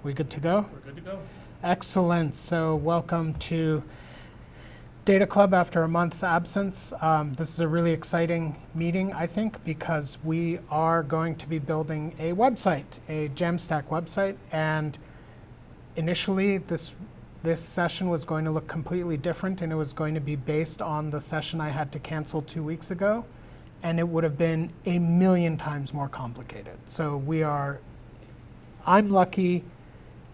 We good to go? We're good to go. Excellent. So welcome to Data Club after a month's absence. This is a really exciting meeting, I think, because we are going to be building a website, a Jamstack website. And initially, this session was going to look completely different, and it was going to be based on the session I had to cancel 2 weeks ago. And it would have been a million times more complicated. So I'm lucky.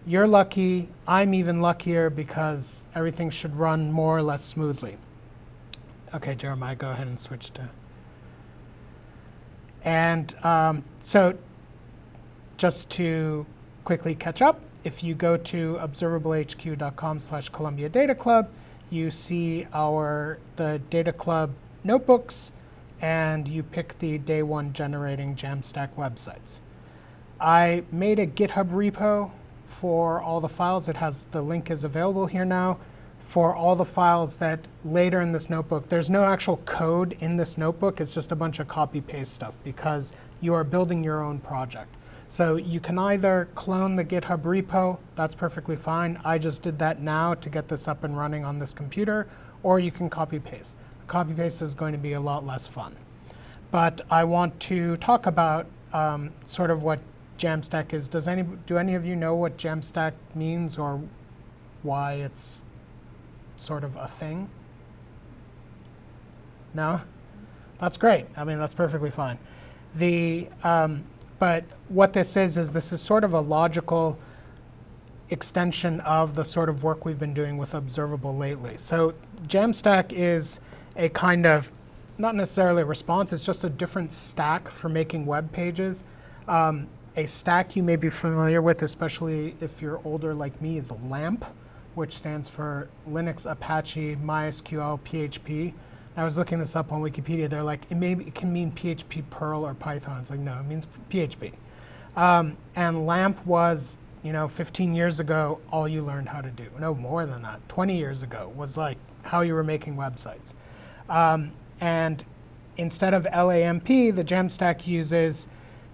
You're lucky, I'm even luckier because everything should run more or less smoothly. Okay, Jeremiah, go ahead and switch to. And so just to quickly catch up, if you go to observablehq.com/Columbia Data Club, you see the Data Club notebooks, and you pick the day one generating Jamstack websites. I made a GitHub repo for all the files. The link is available here now for all the files that later in this notebook, there's no actual code in this notebook, it's just a bunch of copy-paste stuff because you are building your own project. So you can either clone the GitHub repo, that's perfectly fine. I just did that now to get this up and running on this computer, or you can copy-paste. Copy-paste is going to be a lot less fun. But I want to talk about sort of what Jamstack is. Do any of you know what Jamstack means or why it's sort of a thing? No? That's great. I mean, that's perfectly fine. But what this is this is sort of a logical extension of the sort of work we've been doing with Observable lately. So Jamstack is a kind of, not necessarily a response, it's just a different stack for making web pages. A stack you may be familiar with, especially if you're older like me, is LAMP, which stands for Linux, Apache, MySQL, PHP. I was looking this up on Wikipedia. They're like, it can mean PHP, Perl, or Python. It's like, no, it means PHP. And LAMP was, 15 years ago, all you learned how to do. No, more than that. 20 years ago was like how you were making websites. And instead of LAMP, the Jamstack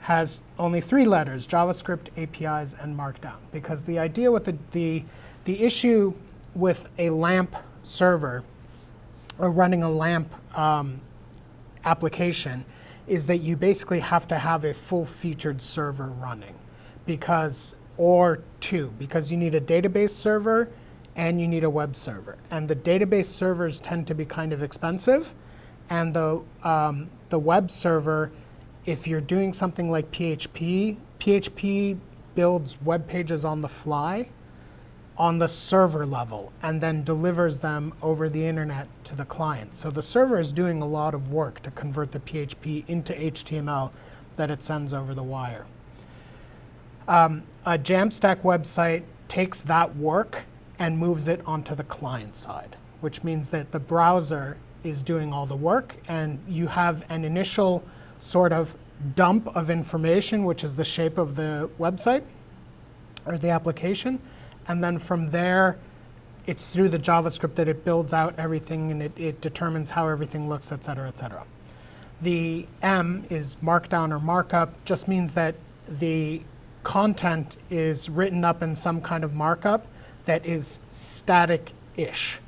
has only 3 letters: JavaScript, APIs, and Markdown. Because the idea with the issue with a LAMP server or running a LAMP application is that you basically have to have a full-featured server running, or two, because you need a database server and you need a web server. And the database servers tend to be kind of expensive, and the web server, if you're doing something like PHP builds web pages on the fly on the server level and then delivers them over the internet to the client. So the server is doing a lot of work to convert the PHP into HTML that it sends over the wire. A Jamstack website takes that work and moves it onto the client side, which means that the browser is doing all the work, and you have an initial sort of dump of information, which is the shape of the website or the application. And then from there, it's through the JavaScript that it builds out everything, and it determines how everything looks, et cetera, et cetera. The M is markdown or markup, just means that the content is written up in some kind of markup that is static-ish.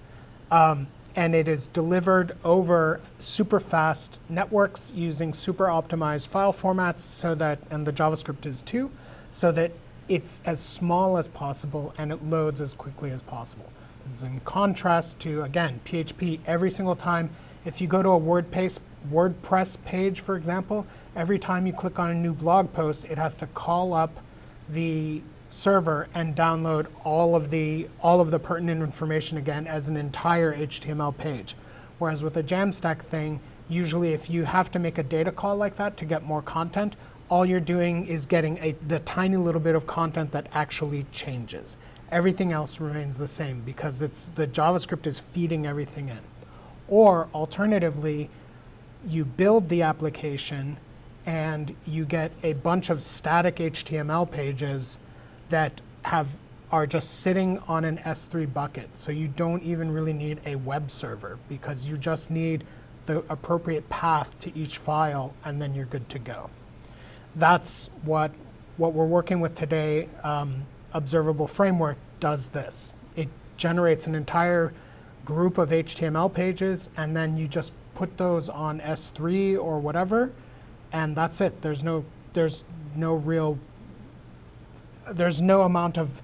And it is delivered over super fast networks using super optimized file formats and the JavaScript is too, so that it's as small as possible and it loads as quickly as possible. This is in contrast to, again, PHP. Every single time, if you go to a WordPress page, for example, every time you click on a new blog post, it has to call up the server and download all of the pertinent information again as an entire HTML page. Whereas with a Jamstack thing, usually if you have to make a data call like that to get more content, all you're doing is getting the tiny little bit of content that actually changes. Everything else remains the same because the JavaScript is feeding everything in. Or alternatively, you build the application and you get a bunch of static HTML pages that are just sitting on an S3 bucket. So you don't even really need a web server because you just need the appropriate path to each file, and then you're good to go. That's what we're working with today. Observable Framework does this. It generates an entire group of HTML pages, and then you just put those on S3 or whatever, and that's it. There's no amount of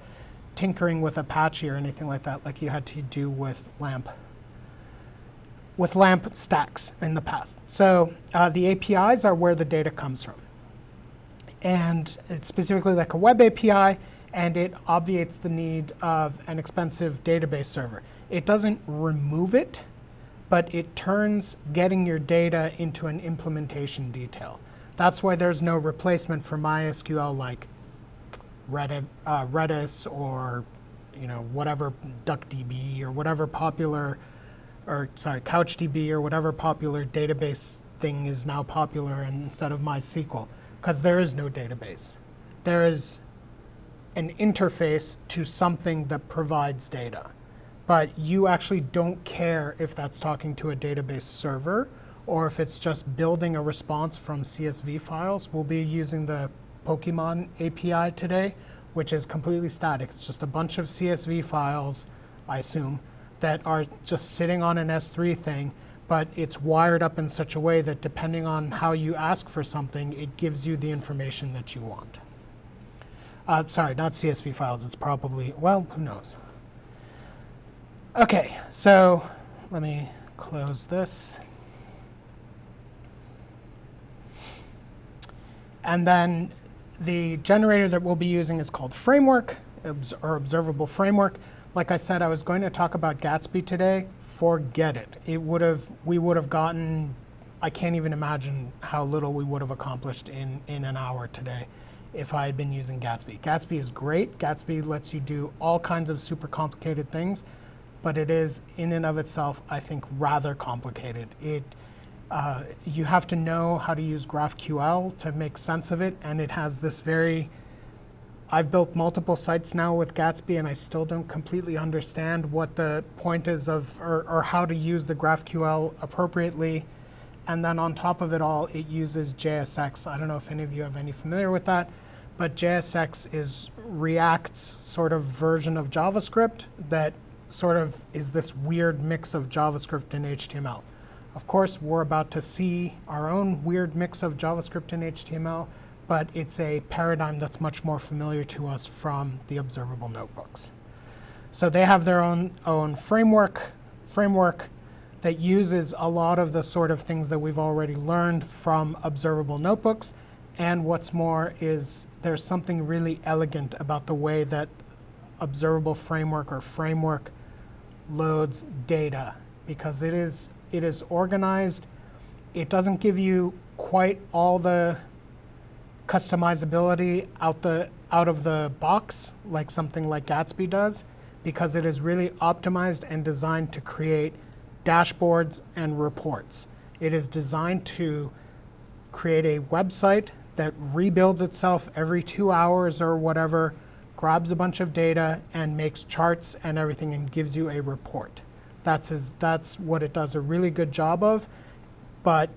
tinkering with Apache or anything like that, like you had to do with LAMP stacks in the past. So the APIs are where the data comes from. And it's specifically like a web API, and it obviates the need of an expensive database server. It doesn't remove it, but it turns getting your data into an implementation detail. That's why there's no replacement for MySQL like Redis or whatever DuckDB or whatever popular, CouchDB or whatever popular database thing is now popular instead of MySQL, because there is no database. There is an interface to something that provides data, but you actually don't care if that's talking to a database server or if it's just building a response from CSV files. We'll be using the Pokemon API today, which is completely static. It's just a bunch of CSV files, I assume, that are just sitting on an S3 thing, but it's wired up in such a way that depending on how you ask for something, it gives you the information that you want. Sorry, not CSV files. It's probably, well, who knows? OK, so let me close this. And then the generator that we'll be using is called Framework, or Observable Framework. Like I said, I was going to talk about Gatsby today. Forget it. We would have gotten, I can't even imagine how little we would have accomplished in an hour today if I had been using Gatsby. Gatsby is great. Gatsby lets you do all kinds of super complicated things, but it is, in and of itself, I think, rather complicated. You have to know how to use GraphQL to make sense of it, and it has this I've built multiple sites now with Gatsby, and I still don't completely understand what the point is of, or how to use the GraphQL appropriately. And then on top of it all, it uses JSX. I don't know if any of you have any familiar with that, but JSX is React's sort of version of JavaScript that sort of is this weird mix of JavaScript and HTML. Of course, we're about to see our own weird mix of JavaScript and HTML, but it's a paradigm that's much more familiar to us from the observable notebooks. So they have their own framework that uses a lot of the sort of things that we've already learned from observable notebooks. And what's more is there's something really elegant about the way that observable framework or framework loads data, because it is organized. It doesn't give you quite all the customizability out of the box like something like Gatsby does, because it is really optimized and designed to create dashboards and reports. It is designed to create a website that rebuilds itself every 2 hours or whatever, grabs a bunch of data and makes charts and everything and gives you a report. That's what it does a really good job of, but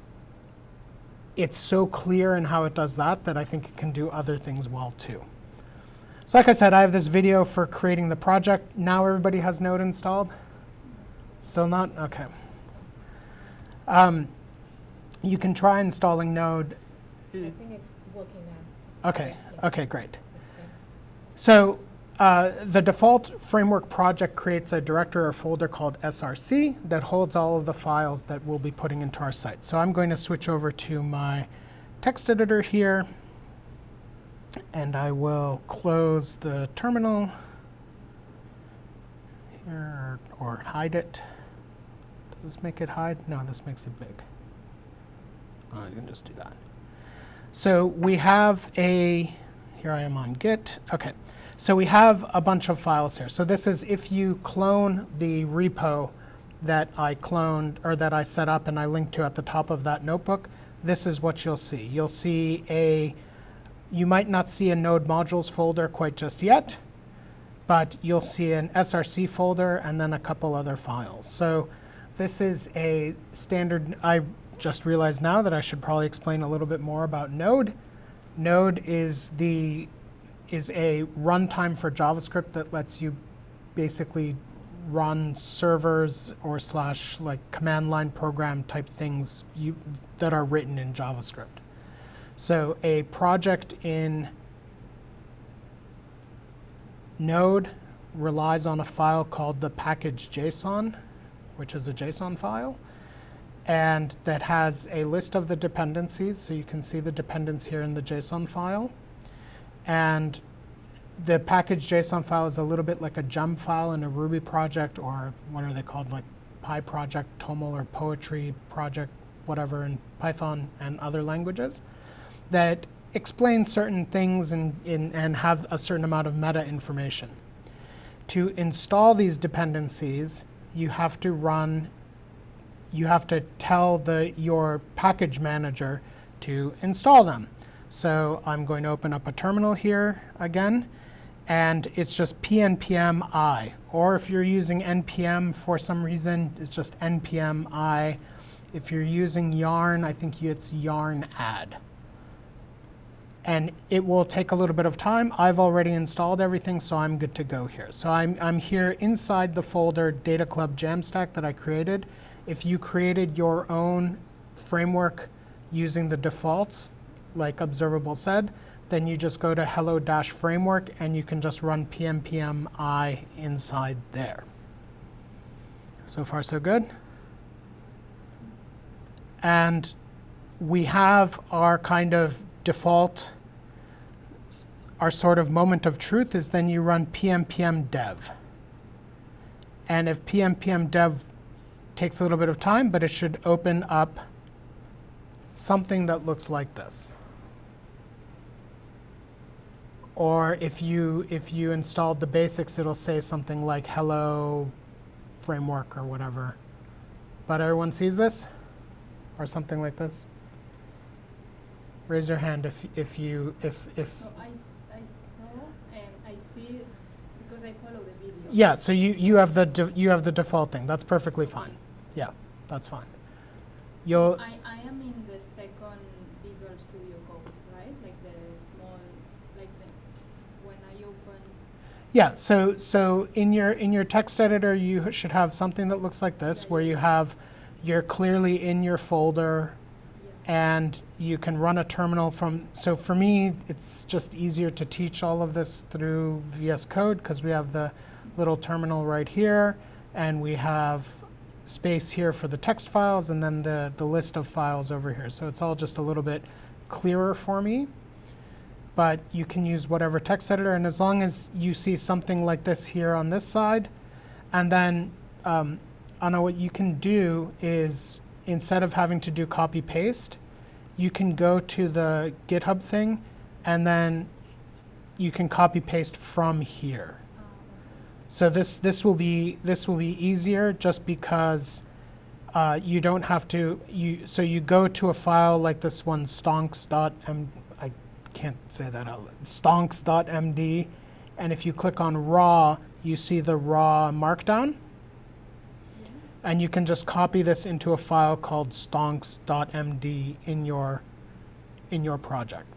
it's so clear in how it does that I think it can do other things well too. So like I said, I have this video for creating the project. Now everybody has Node installed? Still not? OK. You can try installing Node. I think it's working now. OK. OK, great. So the default framework project creates a directory or folder called src that holds all of the files that we'll be putting into our site. So I'm going to switch over to my text editor here, and I will close the terminal here, or hide it. Does this make it hide? No, this makes it big. Oh, you can just do that. So we have here I am on Git. OK. So we have a bunch of files here. So this is if you clone the repo that I cloned or that I set up and I linked to at the top of that notebook, this is what you'll see. You'll see you might not see a Node modules folder quite just yet, but you'll see an src folder and then a couple other files. So this is a standard. I just realized now that I should probably explain a little bit more about Node. Node is is a runtime for JavaScript that lets you basically run servers or / like command line program type things that are written in JavaScript. So a project in Node relies on a file called the package.json, which is a JSON file, and that has a list of the dependencies. So you can see the dependents here in the JSON file. And the package.json file is a little bit like a gem file in a Ruby project, or what are they called, like Pi project, Toml, or Poetry project, whatever, in Python and other languages, that explain certain things and have a certain amount of meta information. To install these dependencies, you have to tell your package manager to install them. So I'm going to open up a terminal here again, and it's just pnpm I. Or if you're using npm for some reason, it's just npm I. If you're using yarn, I think it's yarn add. And it will take a little bit of time. I've already installed everything, so I'm good to go here. So I'm here inside the folder Data Club Jamstack that I created. If you created your own framework using the defaults, like Observable said, then you just go to hello-framework and you can just run pnpm I inside there. So far, so good. And we have our kind of default, our sort of moment of truth is then you run pnpm dev. And if pnpm dev takes a little bit of time, but it should open up something that looks like this. Or if you installed the basics, it'll say something like hello framework or whatever. But everyone sees this? Or something like this? Raise your hand if No, I saw and I see it because I follow the video. Yeah, so you have the default thing. That's perfectly fine. Yeah, that's fine. You'll I am in the second Visual Studio Code, right? Like the small, like the when I open. Yeah, so in your text editor, you should have something that looks like this, where you're clearly in your folder, and you can run a terminal from. So for me, it's just easier to teach all of this through VS Code because we have the little terminal right here, and we have space here for the text files, and then the list of files over here. So it's all just a little bit clearer for me. But you can use whatever text editor, and as long as you see something like this here on this side, and then Anna, what you can do is, instead of having to do copy paste, you can go to the GitHub thing, and then you can copy paste from here. So this will be easier just because you don't have to. So you go to a file like this one, I can't say that out loud, stonks.md, and if you click on raw, you see the raw markdown. And you can just copy this into a file called stonks.md in your project.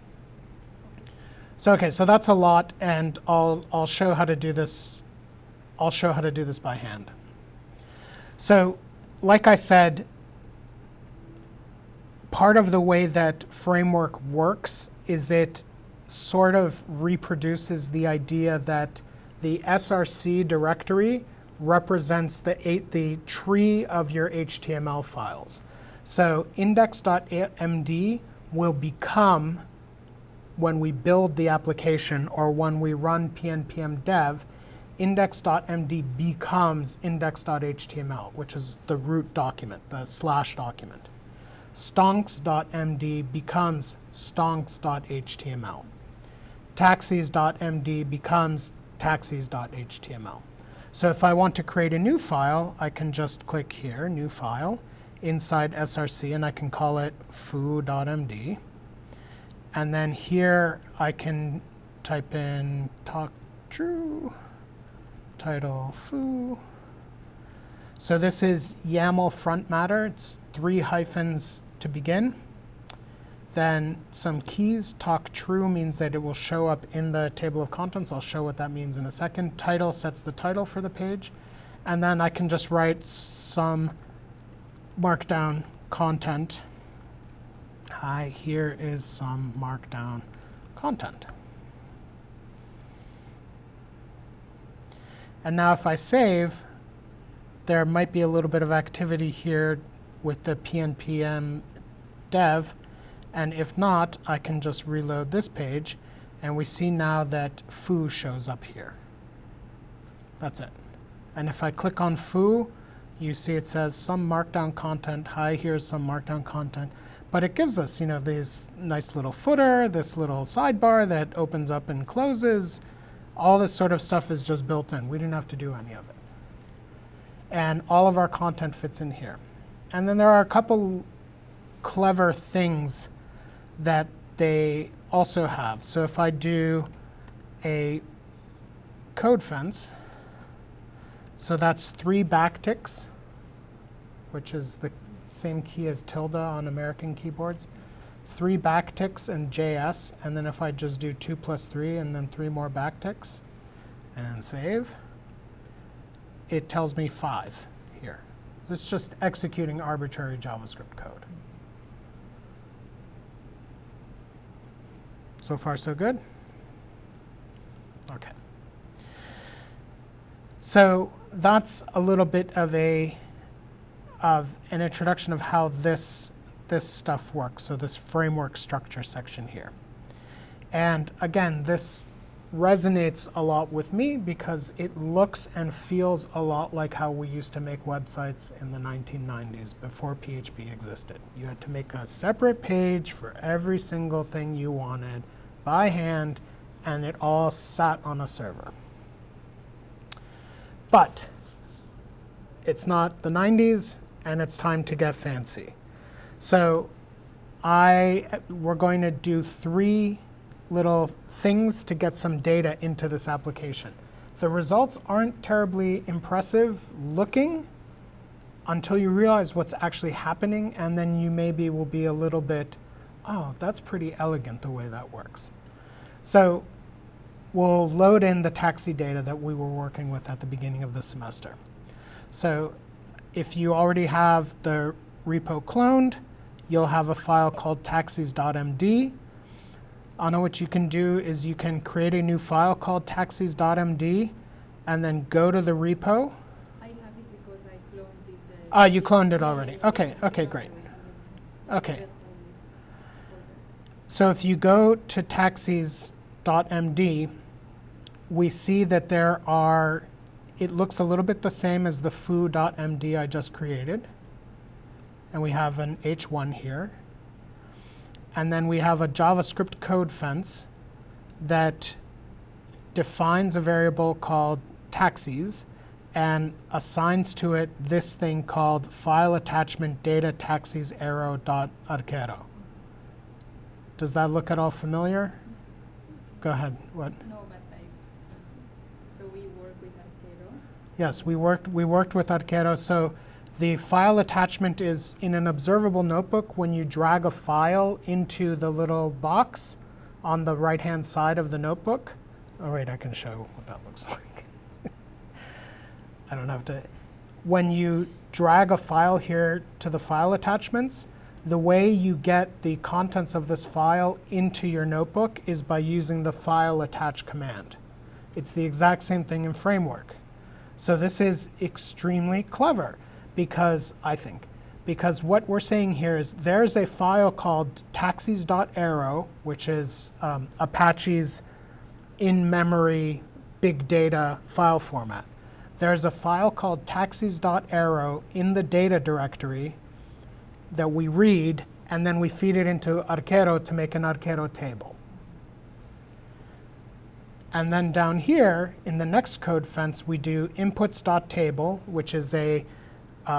So okay, so that's a lot, and I'll show how to do this. I'll show how to do this by hand. So, like I said, part of the way that framework works is it sort of reproduces the idea that the src directory represents the tree of your HTML files. So index.md will become, when we build the application or when we run pnpm dev, index.md becomes index.html, which is the root document, the / document. Stonks.md becomes stonks.html. Taxis.md becomes taxis.html. So if I want to create a new file, I can just click here, new file, inside src, and I can call it foo.md. And then here I can type in talk true, title foo. So this is YAML front matter. It's 3 hyphens to begin. then some keys. Talk true means that it will show up in the table of contents. I'll show what that means in a second. Title sets the title for the page. And then I can just write some markdown content. Hi, here is some markdown content. And now if I save, there might be a little bit of activity here with the pnpm dev. And if not, I can just reload this page. And we see now that foo shows up here. That's it. And if I click on foo, you see it says some markdown content. Hi, here's some markdown content. But it gives us, this nice little footer, this little sidebar that opens up and closes. All this sort of stuff is just built in. We didn't have to do any of it. And all of our content fits in here. And then there are a couple clever things that they also have. So if I do a code fence, so that's 3 backticks, which is the same key as tilde on American keyboards. 3 backticks in JS, and then if I just do 2 plus 3 and then 3 more backticks and save, it tells me 5 here. It's just executing arbitrary JavaScript code. So far, so good? OK. So that's a little bit of an introduction of how this stuff works, so this framework structure section here. And again, this resonates a lot with me because it looks and feels a lot like how we used to make websites in the 1990s before PHP existed. You had to make a separate page for every single thing you wanted by hand, and it all sat on a server. But it's not the 90s, and it's time to get fancy. So we're going to do 3 little things to get some data into this application. The results aren't terribly impressive looking until you realize what's actually happening, and then you maybe will be a little bit, oh, that's pretty elegant the way that works. So we'll load in the taxi data that we were working with at the beginning of the semester. So if you already have the repo cloned, you'll have a file called taxis.md. Anna, what you can do is you can create a new file called taxis.md and then go to the repo. I have it because I cloned it. You cloned it already. OK, great. OK. So if you go to taxis.md, we see that it looks a little bit the same as the foo.md I just created. And we have an h1 here. And then we have a JavaScript code fence that defines a variable called taxis and assigns to it this thing called file attachment data taxis arrow.arquero. Does that look at all familiar? Go ahead. What? No, but so we work with Arquero. Yes, we worked with Arquero. So the file attachment is in an observable notebook. When you drag a file into the little box on the right-hand side of the notebook. Oh, wait, I can show what that looks like. I don't have to. When you drag a file here to the file attachments, the way you get the contents of this file into your notebook is by using the file attach command. It's the exact same thing in Framework. So this is extremely clever because what we're saying here is there's a file called taxis.arrow, which is Apache's in-memory big data file format. There's a file called taxis.arrow in the data directory that we read, and then we feed it into Arquero to make an Arquero table. And then down here, in the next code fence, we do inputs.table, which is a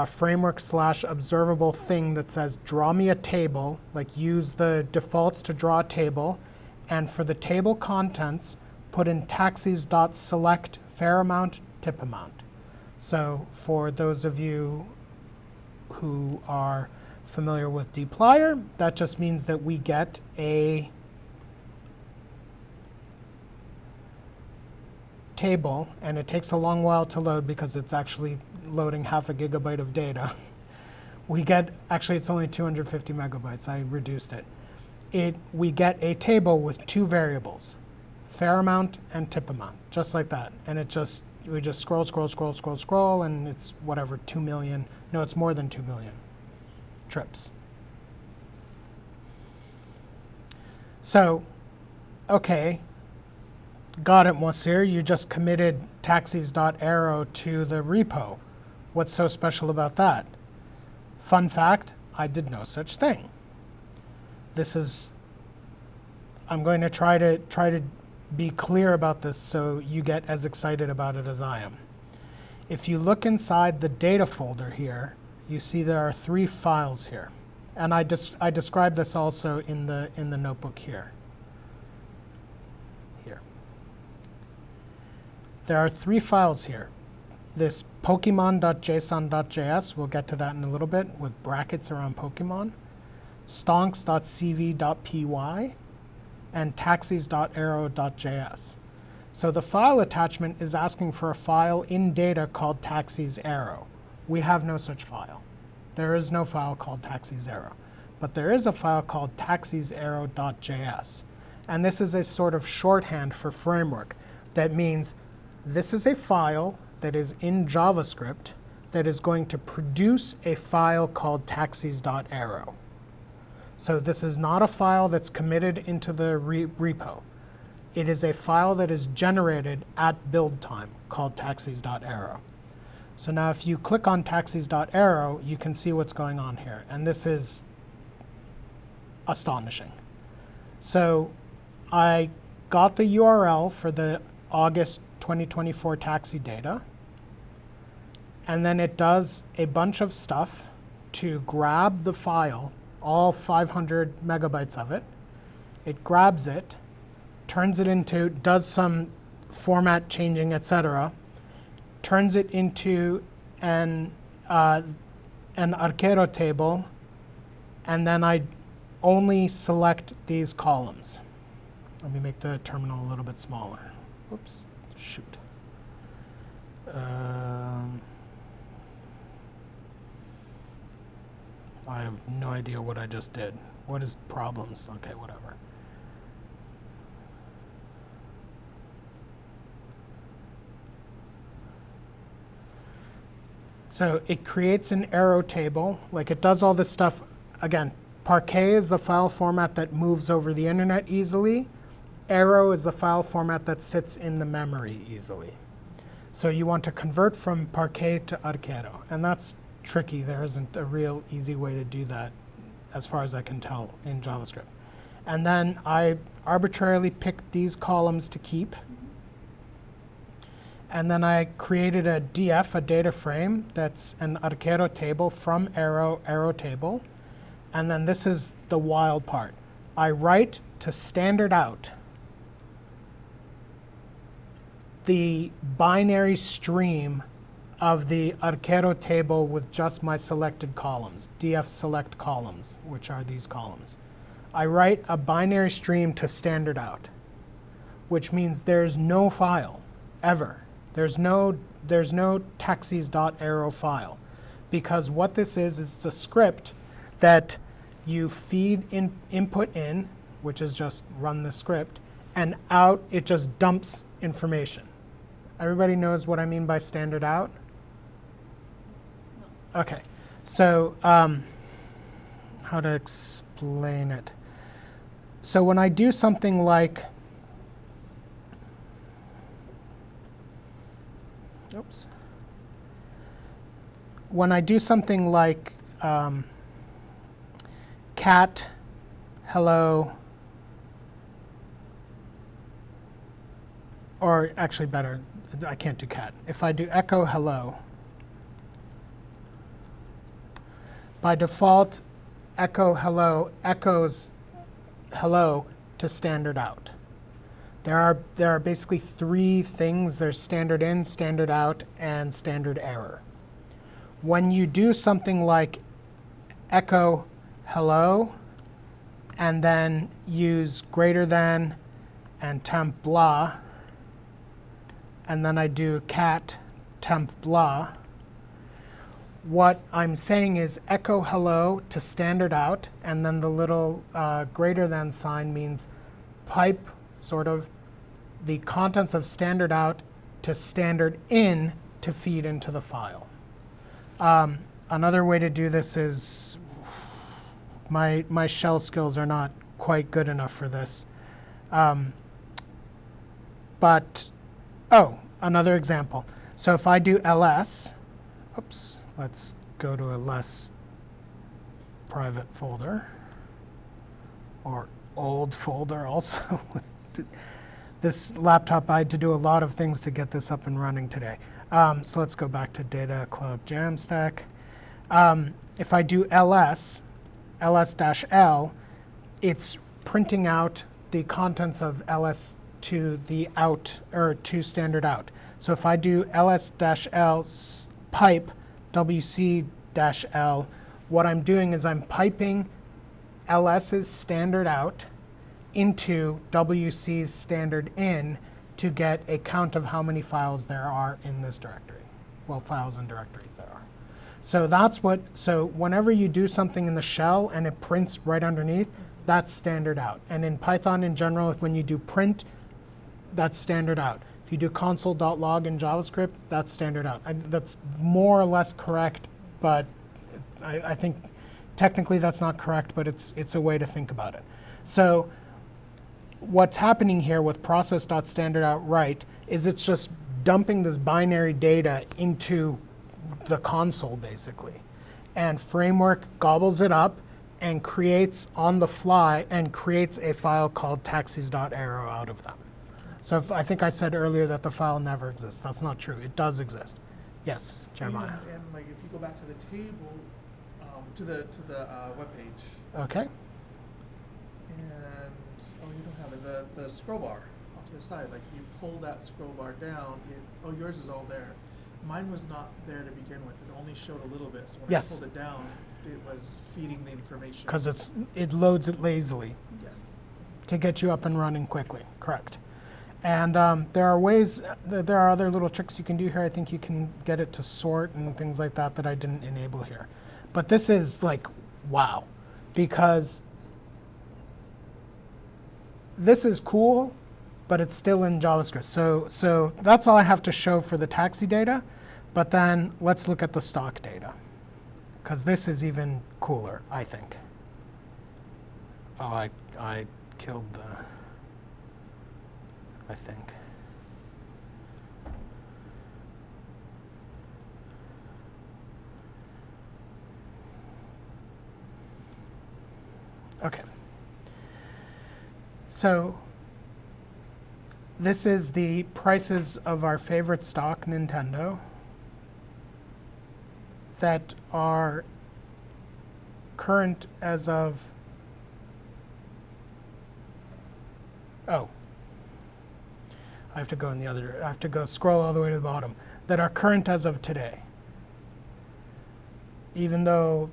framework/observable thing that says, draw me a table, like use the defaults to draw a table. And for the table contents, put in taxis.select fair amount, tip amount. So for those of you who are familiar with dplyr, that just means that we get a table, and it takes a long while to load because it's actually loading half a gigabyte of data. We get, actually it's only 250 megabytes, I reduced it. We get a table with two variables, fair amount and tip amount, just like that. And we just scroll, and it's whatever, 2 million, no, it's more than 2 million trips. So, okay, got it, Moisir, you just committed taxis.arrow to the repo. What's so special about that? Fun fact, I did no such thing. I'm going to try to be clear about this so you get as excited about it as I am. If you look inside the data folder here, you see there are 3 files here. And I described this also in the notebook here. There are 3 files here. This pokemon.json.js, we'll get to that in a little bit, with brackets around Pokemon, stonks.cv.py, and taxis.arrow.js. So the file attachment is asking for a file in data called taxis.arrow. We have no such file. There is no file called taxis.arrow. But there is a file called taxis.arrow.js. And this is a sort of shorthand for framework. That means this is a file that is in JavaScript that is going to produce a file called taxis.arrow. So this is not a file that's committed into the repo. It is a file that is generated at build time called taxis.arrow. So now if you click on taxis.arrow, you can see what's going on here. And this is astonishing. So I got the URL for the August 2024 taxi data. And then it does a bunch of stuff to grab the file, all 500 megabytes of it. It grabs it, turns it into, does some format changing, etc., turns it into an Arquero table, and then I only select these columns. Let me make the terminal a little bit smaller. Oops, shoot. I have no idea what I just did. What is problems? Okay, whatever. So it creates an arrow table, like it does all this stuff. Again, Parquet is the file format that moves over the internet easily. Arrow is the file format that sits in the memory easily. So you want to convert from Parquet to Arquero, and that's tricky. There isn't a real easy way to do that, as far as I can tell, in JavaScript. And then I arbitrarily picked these columns to keep. And then I created a DF, a data frame, that's an Arquero table from arrow table. And then this is the wild part. I write to standard out the binary stream of the Arquero table with just my selected columns, df select columns, which are these columns. I write a binary stream to standard out, which means there's no file, ever. There's no taxis.arrow file, because what this is it's a script that you feed input in, which is just run the script, and out it just dumps information. Everybody knows what I mean by standard out? Okay, so how to explain it? So when I do something like, oops. When I do something like cat, hello, or actually better, I can't do cat. If I do echo hello, by default, echo hello echoes hello to standard out. There are basically 3 things. There's standard in, standard out, and standard error. When you do something like echo hello, and then use greater than and temp blah, and then I do cat temp blah, what I'm saying is echo hello to standard out, and then the little greater than sign means pipe sort of the contents of standard out to standard in to feed into the file. Another way to do this is, my shell skills are not quite good enough for this. Another example. So if I do ls, oops, let's go to a less private folder, or old folder also. This laptop, I had to do a lot of things to get this up and running today. So let's go back to Data Cloud Jamstack. If I do ls-l, it's printing out the contents of ls to the out, or to standard out. So if I do ls-l pipe wc-l, what I'm doing is I'm piping ls's standard out into wc's standard in to get a count of how many files there are in this directory. Well, files and directories there are. So that's what, so whenever you do something in the shell and it prints right underneath, that's standard out. And in Python in general, when you do print, that's standard out. If you do console.log in JavaScript, that's standard out. That's more or less correct, but I think technically that's not correct, but it's a way to think about it. So what's happening here with process.standardoutWrite is it's just dumping this binary data into the console, basically. And Framework gobbles it up and creates on the fly and creates a file called taxis.arrow out of them. So I think I said earlier that the file never exists. That's not true. It does exist. Yes, Jeremiah. And like if you go back to the table, to the web page. Okay. And you don't have it. The scroll bar off to the side. Like you pull that scroll bar down. Yours is all there. Mine was not there to begin with. It only showed a little bit. So when Yes. I pulled it down, it was feeding the information. Because it loads it lazily Yes. to get you up and running quickly. Correct. And there are ways, there are other little tricks you can do here. I think you can get it to sort and things like that that I didn't enable here. But this is like, wow, because this is cool, but it's still in JavaScript. So that's all I have to show for the taxi data. But then let's look at the stock data, because this is even cooler, I think. Oh, I killed the, I think. OK. So this is the prices of our favorite stock, Nintendo, that are current as of, oh. I have to go in the other, I have to go scroll all the way to the bottom, that are current as of today. Even though,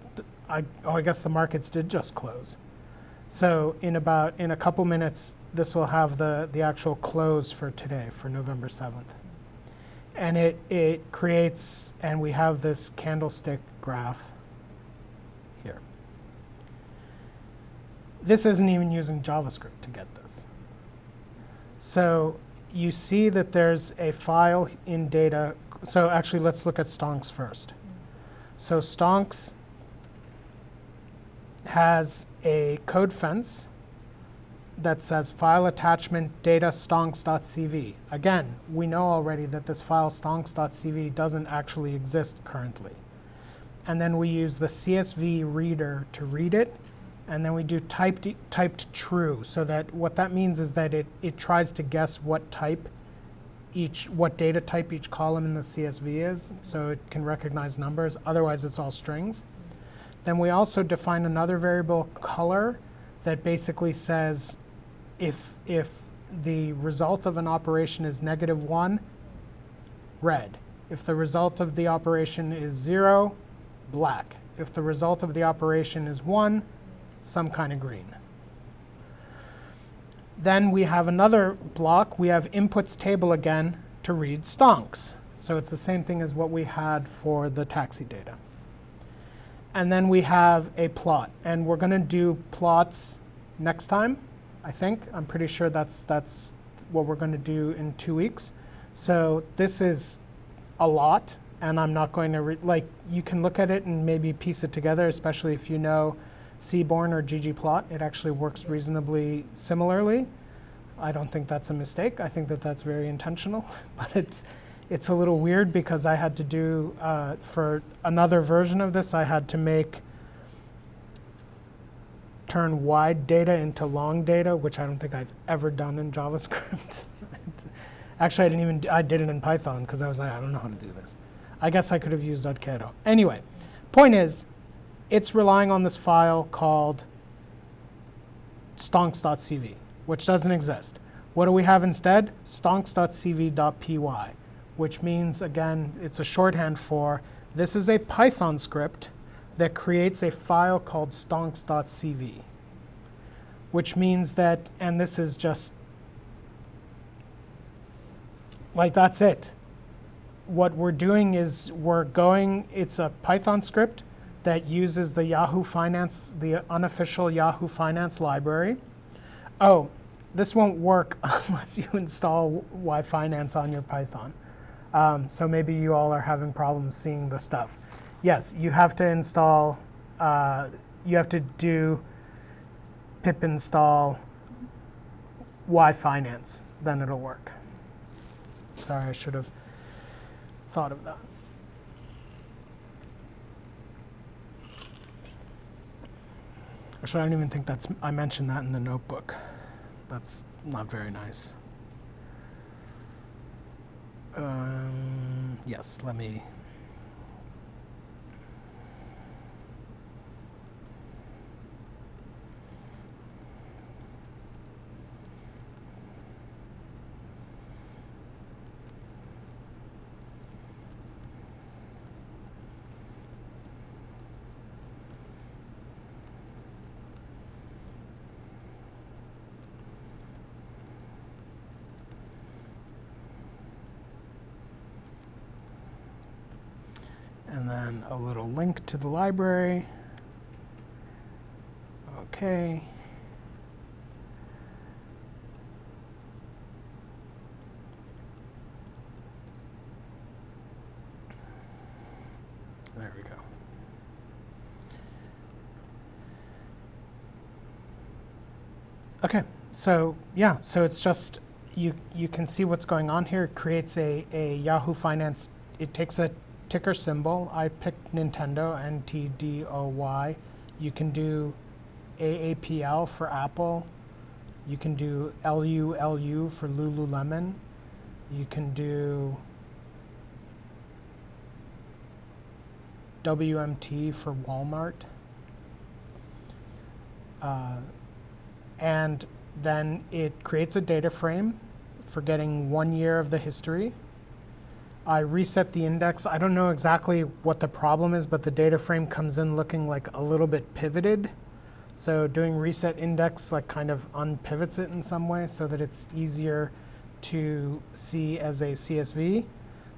I guess the markets did just close. So in a couple minutes, this will have the actual close for today, for November 7th. And it creates, and we have this candlestick graph here. This isn't even using JavaScript to get this. So you see that there's a file in data. So actually, let's look at stonks first. So stonks has a code fence that says file attachment data stonks.cv. Again, we know already that this file stonks.cv doesn't actually exist currently. And then we use the CSV reader to read it. And then we do typed true, so that what that means is that it tries to guess what data type each column in the CSV is, so it can recognize numbers. Otherwise, it's all strings. Then we also define another variable, color, that basically says if the result of an operation is -1, red. If the result of the operation is 0, black. If the result of the operation is 1, some kind of green. Then we have another block. We have inputs table again to read stonks. So it's the same thing as what we had for the taxi data. And then we have a plot. And we're going to do plots next time, I think. I'm pretty sure that's what we're going to do in 2 weeks. So this is a lot. And I'm not going to, like, you can look at it and maybe piece it together, especially if you know Seaborn or ggplot. It actually works reasonably similarly. I don't think that's a mistake. I think that that's very intentional. But it's a little weird because I had to do, for another version of this, I had to turn wide data into long data, which I don't think I've ever done in JavaScript. Actually, I did it in Python because I was like, I don't know how to do this. I guess I could have used Arcado. Anyway, point is, it's relying on this file called stonks.cv, which doesn't exist. What do we have instead? Stonks.cv.py, which means, again, it's a shorthand for this is a Python script that creates a file called stonks.cv, which means that, and this is just, like, that's it. What we're doing is it's a Python script that uses the Yahoo Finance, the unofficial Yahoo Finance library. Oh, this won't work unless you install Y Finance on your Python. So maybe you all are having problems seeing the stuff. Yes, you have to install, you have to do pip install Y Finance, then it'll work. Sorry, I should have thought of that. Actually, I don't even think I mentioned that in the notebook. That's not very nice. Yes, let me. And then a little link to the library. OK. There we go. OK, so yeah, so it's just, you can see what's going on here. It creates a Yahoo Finance. It takes a ticker symbol. I picked Nintendo, NTDOY. You can do AAPL for Apple. You can do LULU for Lululemon. You can do WMT for Walmart. And then it creates a data frame for getting 1 year of the history. I reset the index. I don't know exactly what the problem is, but the data frame comes in looking like a little bit pivoted. So doing reset index like kind of unpivots it in some way so that it's easier to see as a CSV.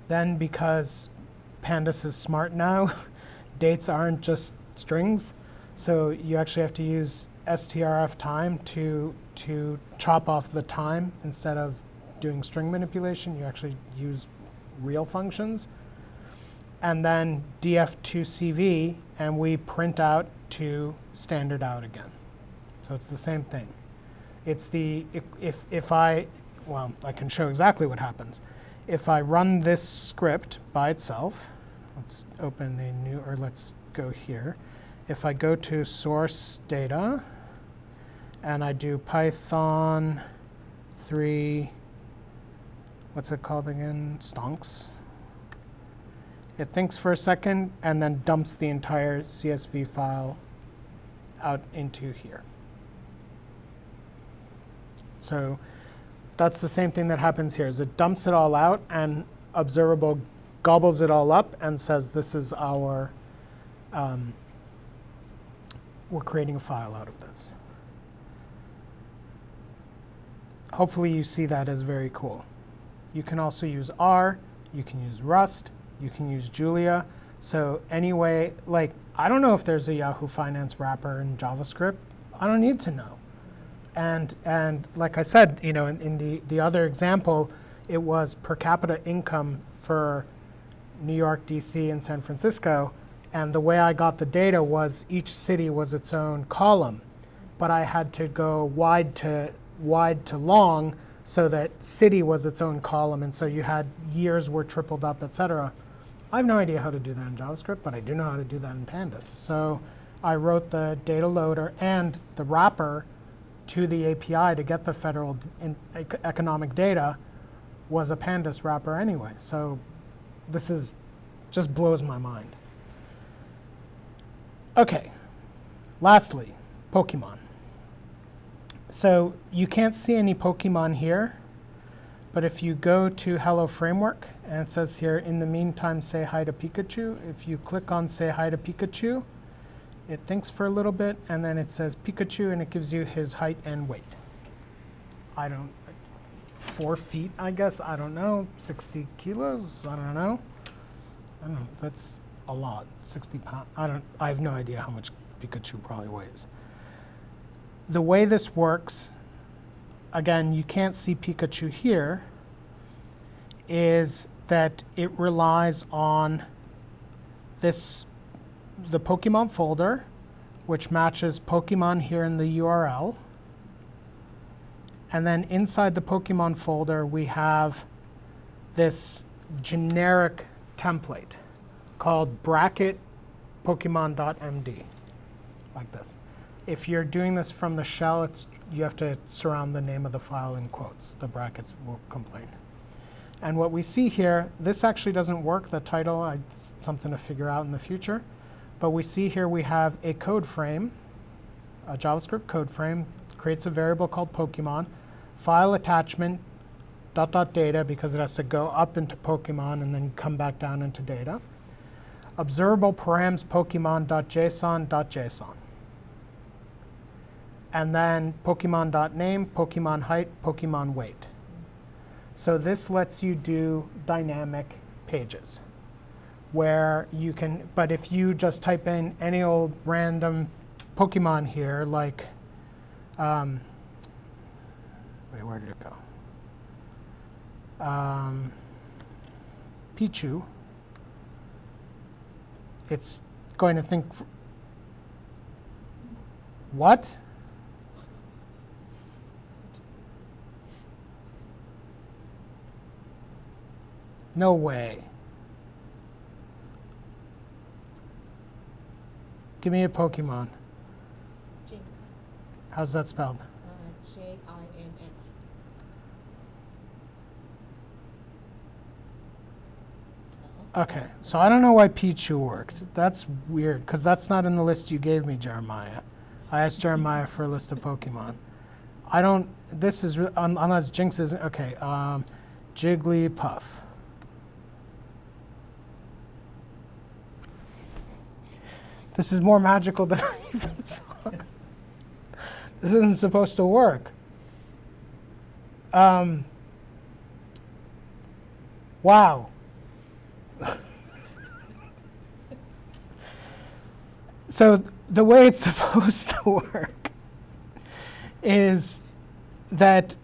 Then because Pandas is smart now, dates aren't just strings. So you actually have to use strf time to chop off the time instead of doing string manipulation. You actually use real functions. And then df2cv, and we print out to standard out again. So it's the same thing. It's the, well, I can show exactly what happens. If I run this script by itself, let's open a new, or let's go here. If I go to source data, and I do Python 3, what's it called again? Stonks. It thinks for a second and then dumps the entire CSV file out into here. So that's the same thing that happens here, is it dumps it all out and Observable gobbles it all up and says this is our we're creating a file out of this. Hopefully you see that as very cool. You can also use R, you can use Rust, you can use Julia. So anyway, like, I don't know if there's a Yahoo Finance wrapper in JavaScript. I don't need to know. And like I said, you know, in the other example, it was per capita income for New York, DC, and San Francisco. And the way I got the data was each city was its own column. But I had to go wide to long so that city was its own column. And so you had years were tripled up, et cetera. I have no idea how to do that in JavaScript, but I do know how to do that in Pandas. So I wrote the data loader and the wrapper to the API to get the federal economic data was a Pandas wrapper anyway. So this is just blows my mind. OK, lastly, Pokemon. So you can't see any Pokemon here. But if you go to Hello Framework, and it says here, in the meantime, say hi to Pikachu. If you click on say hi to Pikachu, it thinks for a little bit, and then it says Pikachu, and it gives you his height and weight. 4 feet, I guess. I don't know. 60 kilos? I don't know. That's a lot. 60 pounds. I have no idea how much Pikachu probably weighs. The way this works, again, you can't see Pikachu here, is that it relies on the Pokemon folder, which matches Pokemon here in the URL. And then inside the Pokemon folder, we have this generic template called bracket Pokemon.md, like this. If you're doing this from the shell, you have to surround the name of the file in quotes. The brackets will complain. And what we see here, this actually doesn't work, the title, it's something to figure out in the future. But we see here we have a code frame, a JavaScript code frame, creates a variable called Pokemon, file attachment, data, because it has to go up into Pokemon and then come back down into data. Observable params Pokemon.json.json. And then Pokemon.name, Pokemon height, Pokemon weight. So this lets you do dynamic pages where you can, but if you just type in any old random Pokemon here, like, wait, where did it go? Pichu, it's going to think, what? No way. Give me a Pokemon. Jinx. How's that spelled? Jinx. Okay, so I don't know why Pichu worked. That's weird, because that's not in the list you gave me, Jeremiah. I asked Jeremiah for a list of Pokemon. I don't, this is, unless Jinx isn't, okay, Jigglypuff. This is more magical than I even thought. This isn't supposed to work. Wow. So the way it's supposed to work is that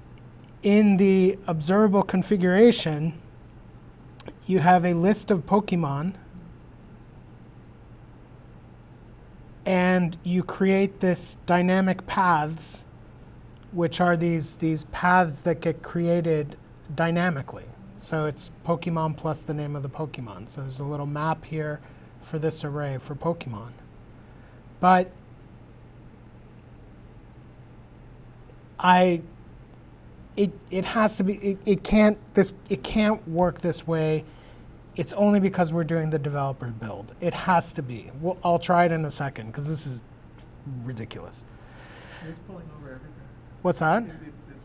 in the observable configuration, you have a list of Pokemon, and you create this dynamic paths, which are these paths that get created dynamically. So it's Pokemon plus the name of the Pokemon. So there's a little map here for this array for Pokemon. But it has to be, it can't work this way. It's only because we're doing the developer build. It has to be. Well, I'll try it in a second, because this is ridiculous. It's pulling over everything. What's that? It's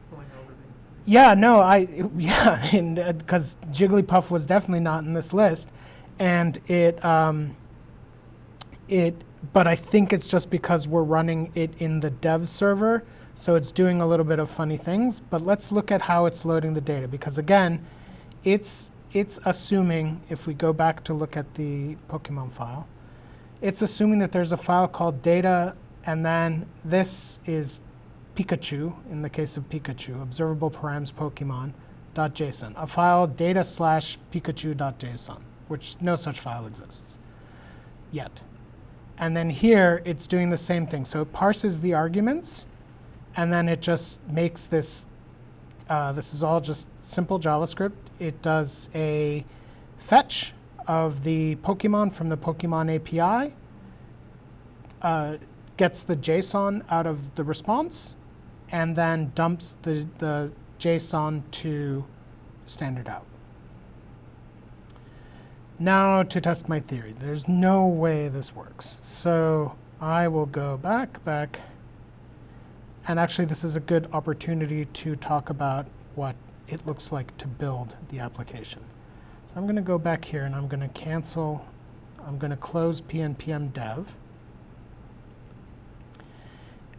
pulling over things. Yeah, no, and because Jigglypuff was definitely not in this list, and it but I think it's just because we're running it in the dev server, so it's doing a little bit of funny things. But let's look at how it's loading the data, because again, it's assuming, if we go back to look at the Pokemon file, it's assuming that there's a file called data, and then this is Pikachu, in the case of Pikachu, observable params Pokemon.json, a file data/Pikachu.json, which no such file exists yet. And then here, it's doing the same thing. So it parses the arguments, and then it just makes this, this is all just simple JavaScript. It does a fetch of the Pokemon from the Pokemon API, gets the JSON out of the response, and then dumps the JSON to standard out. Now to test my theory. There's no way this works. So I will go back. And actually, this is a good opportunity to talk about what it looks like to build the application. So I'm going to go back here, and I'm going to cancel. I'm going to close pnpm dev.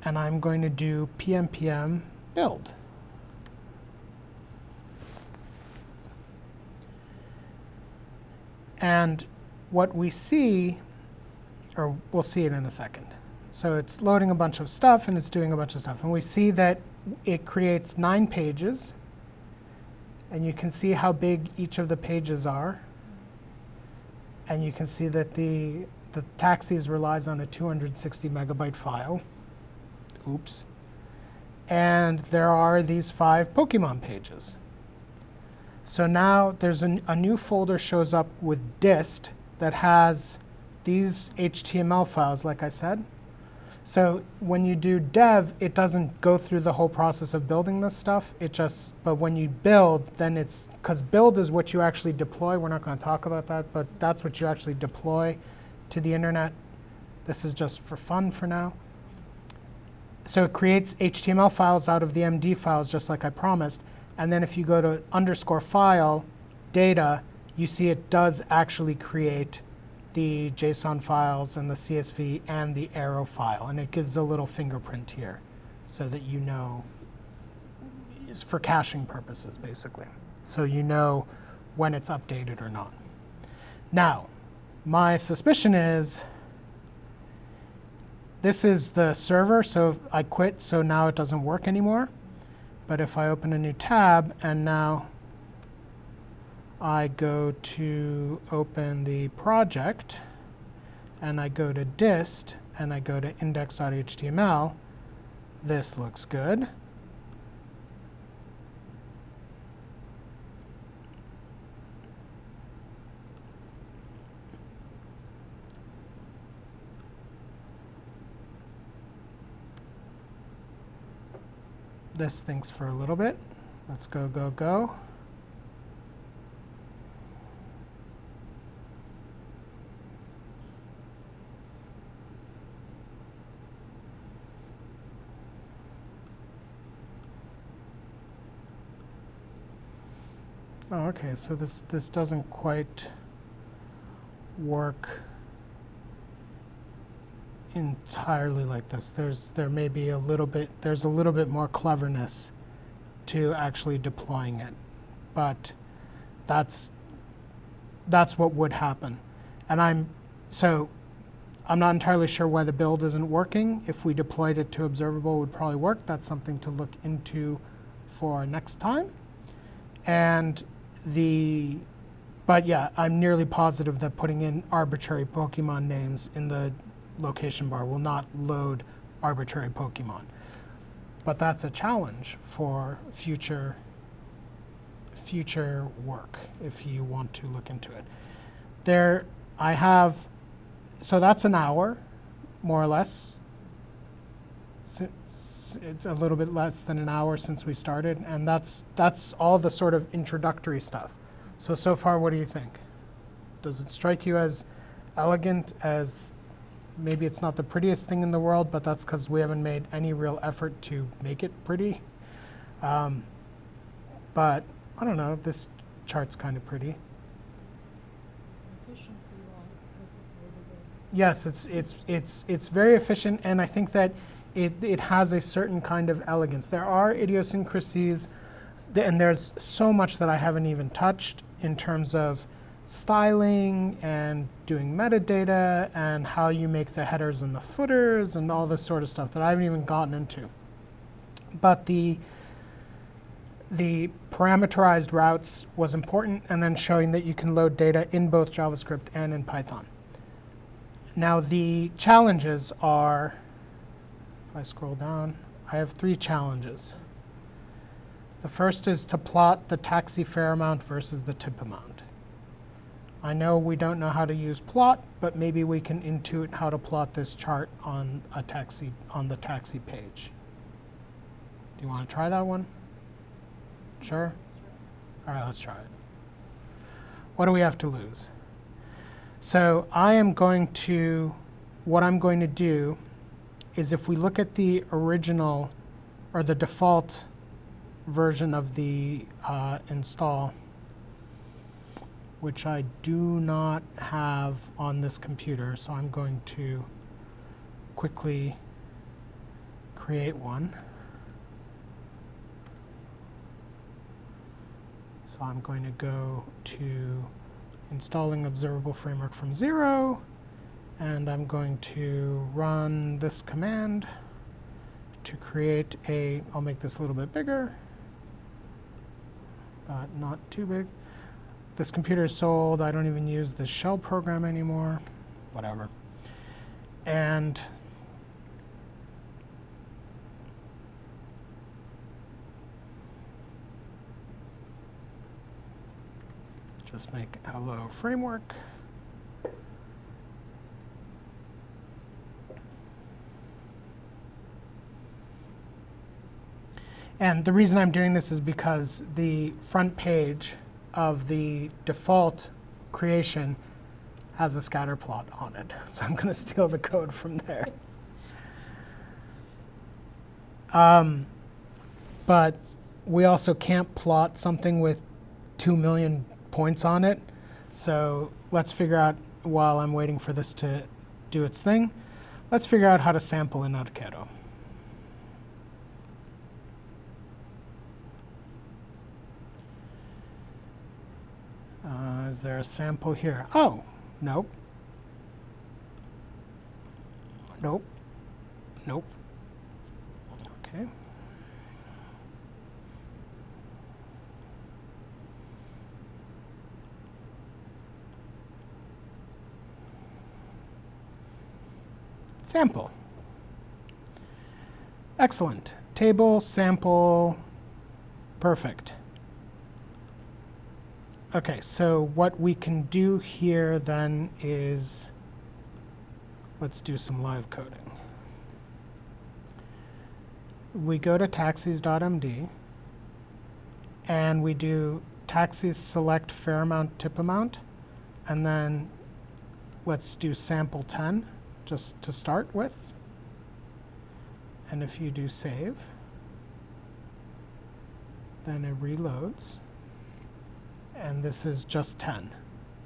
And I'm going to do pnpm build. And what we see, or we'll see it in a second. So it's loading a bunch of stuff, and it's doing a bunch of stuff. And we see that it creates 9 pages. And you can see how big each of the pages are. And you can see that the taxis relies on a 260 megabyte file. Oops. And there are these 5 Pokemon pages. So now there's a new folder shows up with dist that has these HTML files, like I said. So when you do dev, it doesn't go through the whole process of building this stuff. But when you build, then it's, because build is what you actually deploy. We're not going to talk about that, but that's what you actually deploy to the internet. This is just for fun for now. So it creates HTML files out of the MD files, just like I promised. And then if you go to _file data, you see it does actually create the JSON files and the CSV and the arrow file. And it gives a little fingerprint here so that you know, it's for caching purposes, basically. So you know when it's updated or not. Now, my suspicion is this is the server, so I quit, so now it doesn't work anymore. But if I open a new tab, and now I go to open the project, and I go to dist, and I go to index.html, this looks good. This thinks for a little bit. Let's go. Oh, okay, so this doesn't quite work entirely like this. There may be a little bit, there's a little bit more cleverness to actually deploying it, but that's what would happen. And I'm not entirely sure why the build isn't working. If we deployed it to Observable, it would probably work. That's something to look into for next time. But yeah, I'm nearly positive that putting in arbitrary Pokemon names in the location bar will not load arbitrary Pokemon. But that's a challenge for future work if you want to look into it. So that's an hour, more or less. It's a little bit less than an hour since we started, and that's all the sort of introductory stuff. So far, what do you think? Does it strike you as elegant, as maybe it's not the prettiest thing in the world, but that's because we haven't made any real effort to make it pretty? But I don't know, this chart's kind of pretty. Efficiency-wise, this is really good. Yes, it's very efficient, and I think that it has a certain kind of elegance. There are idiosyncrasies, and there's so much that I haven't even touched in terms of styling and doing metadata and how you make the headers and the footers and all this sort of stuff that I haven't even gotten into. But the parameterized routes was important, and then showing that you can load data in both JavaScript and in Python. Now the challenges are, if I scroll down, I have 3 challenges. The first is to plot the taxi fare amount versus the tip amount. I know we don't know how to use plot, but maybe we can intuit how to plot this chart on the taxi page. Do you want to try that one? Sure? All right, let's try it. What do we have to lose? So what I'm going to do is, if we look at the original or the default version of the install, which I do not have on this computer, so I'm going to quickly create one. So I'm going to go to installing Observable Framework from 0, and I'm going to run this command to create I'll make this a little bit bigger, but not too big. This computer is sold. I don't even use this shell program anymore. Whatever. And just make hello framework. And the reason I'm doing this is because the front page of the default creation has a scatter plot on it. So I'm going to steal the code from there. But we also can't plot something with 2 million points on it. So let's figure out, while I'm waiting for this to do its thing, let's figure out how to sample in Arquero. Is there a sample here? Oh, nope. Nope. Nope. Okay. Sample. Excellent. Table, sample, perfect. Okay, so what we can do here then is, let's do some live coding. We go to taxis.md, and we do taxis select fare amount tip amount, and then let's do sample 10 just to start with. And if you do save, then it reloads. And this is just 10.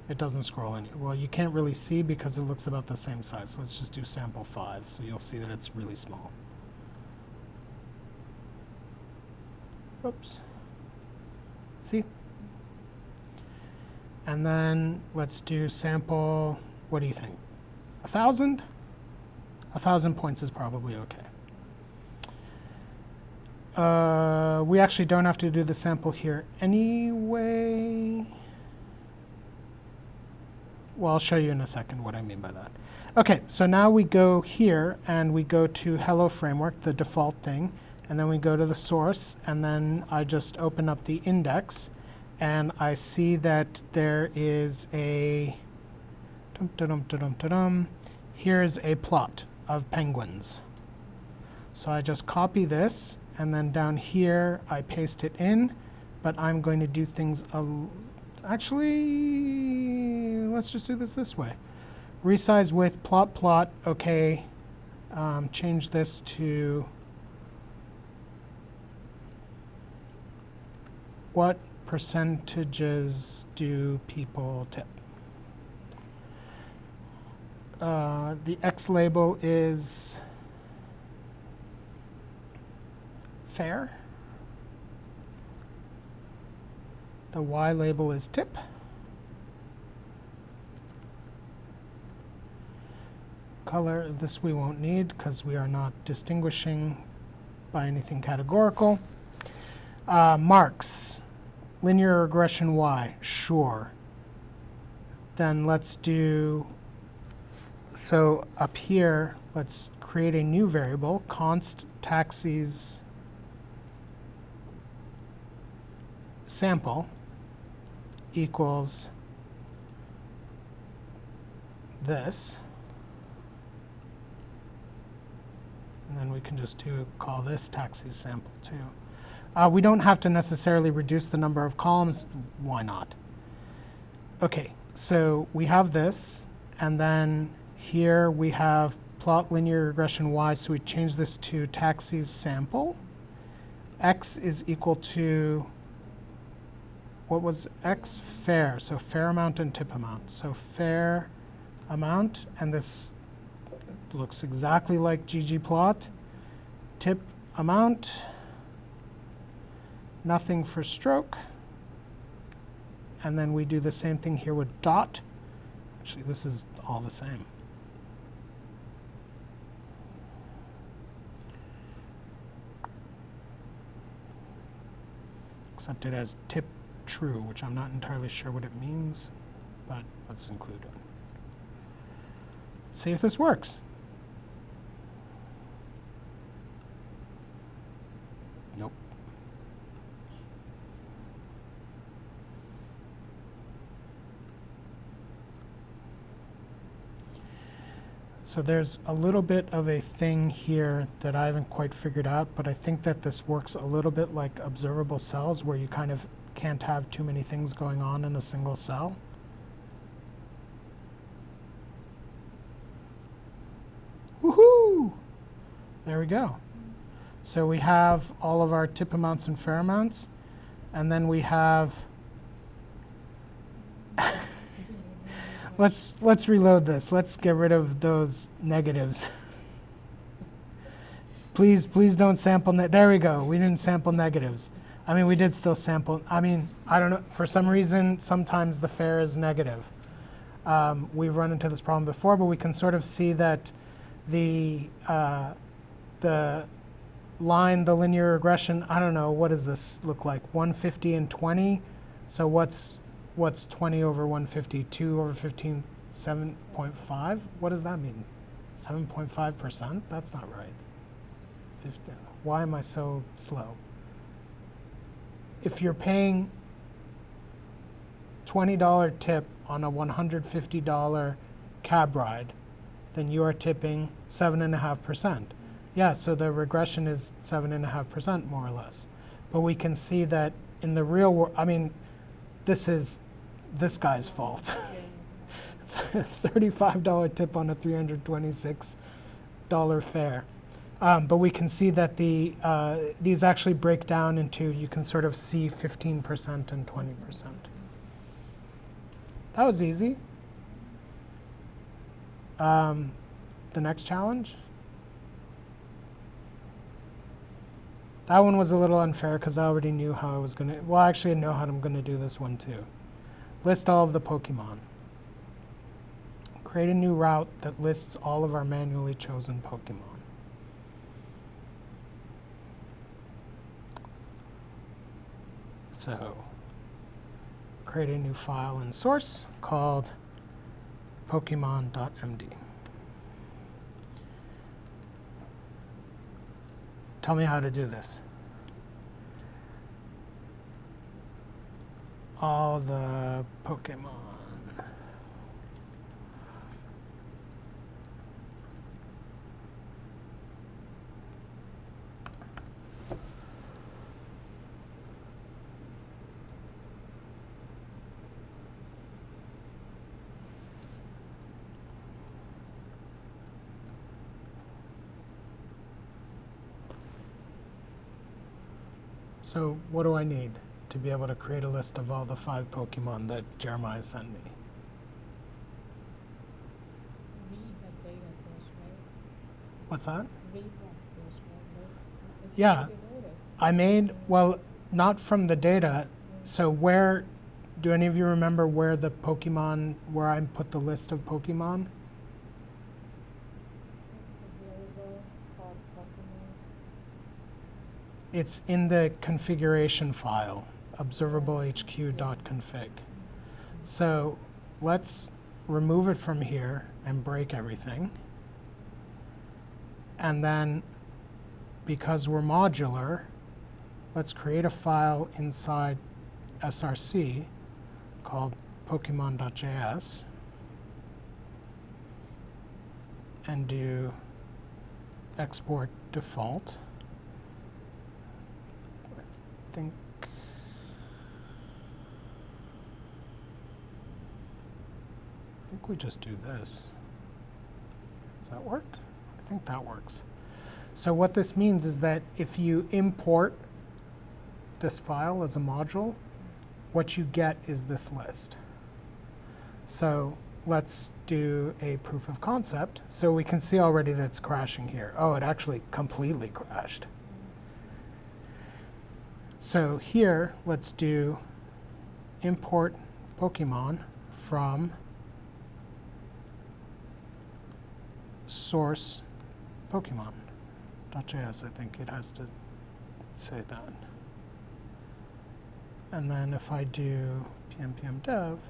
It doesn't scroll any. Well, you can't really see because it looks about the same size. So let's just do sample 5, so you'll see that it's really small. Oops. See? And then let's do sample, what do you think? 1,000? 1,000 points is probably okay. We actually don't have to do the sample here anyway. Well, I'll show you in a second what I mean by that. Okay, so now we go here and we go to Hello Framework, the default thing, and then we go to the source, and then I just open up the index, and I see that there is a here's a plot of penguins. So I just copy this, and then down here I paste it in, but I'm going to do things actually, let's just do this way. Resize with plot, okay. Change this to what percentages do people tip? the X label is fair. The Y label is tip. Color, this we won't need because we are not distinguishing by anything categorical. Marks, linear regression Y, sure. Then let's do, so up here, let's create a new variable, const taxes sample equals this. And then we can just call this taxes sample too. We don't have to necessarily reduce the number of columns. Why not? Okay, so we have this, and then here we have plot linear regression Y, so we change this to taxes sample. X is equal to, what was X? Fair, so fair amount and tip amount. So fair amount, and this looks exactly like ggplot. Tip amount, nothing for stroke. And then we do the same thing here with dot. Actually, this is all the same. Except it has tip true, which I'm not entirely sure what it means, but let's include it. See if this works. Nope. So there's a little bit of a thing here that I haven't quite figured out, but I think that this works a little bit like observable cells, where you kind of can't have too many things going on in a single cell. Woohoo! There we go. So we have all of our tip amounts and fair amounts, and then we have let's reload this. Let's get rid of those negatives. Please don't sample. There we go. We didn't sample negatives. I mean, we did still sample. I mean, I don't know. For some reason, sometimes the fair is negative. We've run into this problem before, but we can sort of see that the line, the linear regression, I don't know, what does this look like? 150 and 20. So what's 20 over 150? 2 over 15, 7.5? What does that mean? 7.5%? That's not right. 15. Why am I so slow? If you're paying $20 tip on a $150 cab ride, then you are tipping 7.5%. Yeah, so the regression is 7.5% more or less. But we can see that in the real world, I mean, this is this guy's fault. $35 tip on a $326 fare. But we can see that these actually break down into, you can sort of see 15% and 20%. That was easy. The next challenge. That one was a little unfair because I already knew how I was going to, well, actually I know how I'm going to do this one too. List all of the Pokemon. Create a new route that lists all of our manually chosen Pokemon. So, create a new file in source called Pokemon.md. Tell me how to do this. All the Pokemon. So what do I need to be able to create a list of all the 5 Pokemon that Jeremiah sent me? Read What's that? Read that first one. It Yeah. should be loaded. I made, well, not from the data. So where, do any of you remember where the Pokemon, where I put the list of Pokemon? It's a variable called Pokemon. It's in the configuration file, observablehq.config. So let's remove it from here and break everything. And then, because we're modular, let's create a file inside src called pokemon.js and do export default. I think we just do this. Does that work? I think that works. So what this means is that if you import this file as a module, what you get is this list. So let's do a proof of concept. So we can see already that it's crashing here. Oh, it actually completely crashed. So here, let's do import Pokemon from source Pokemon.js. I think it has to say that. And then if I do pm dev,